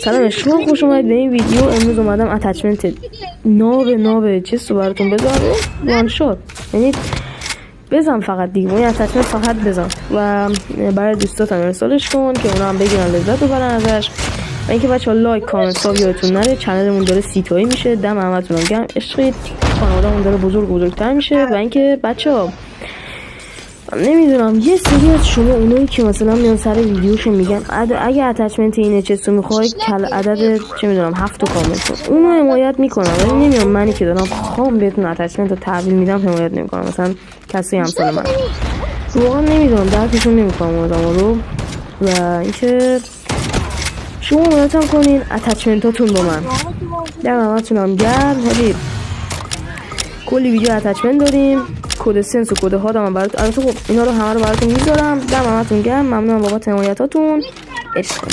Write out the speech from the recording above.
سلام شما، خوش اومدید به این ویدیو. امروز اومدم اتچمنت ناب چیز رو براتون بذارم. وان شات، یعنی بزن فقط دیگه، این اتچمنت فقط بزن و برای دوستاتم ارسالش کن که اونا هم بگیرن لذت ببرن ازش. و اینکه بچه‌ها لایک کامنت ساب یادتون نره. چنلمون داره 30 تایی میشه. دم همتون گرم. عشق خانواده‌مون داره بزرگتر میشه. و اینکه بچه‌ها نمیدونم، یه سری از شما اونایی که مثلا میان سر ویدیوشو میگن اگه اتچمنت این چستو میخوای کل عدد چه میدونم 7 کامنت کن، اونو حمایت میکنم، ولی نمیام منی که دارم خام بهتون اتچمنت رو تحویل میدم حمایت نمیکنم. مثلا کسی همسال من واقعا نمیدونم، درکشون نمیکنم آدما رو. و اینکه شما حمایت هم کنین اتچمنتاتون با من. در همتونم گرم. حالی کلی ویدیو اتچمنت داریم، کد سنس و کد ها دارم براتون. البته خب اینا رو همه رو براتون میذارم. دم همتون گرم. ممنونم بابت حمایتاتون. عشق.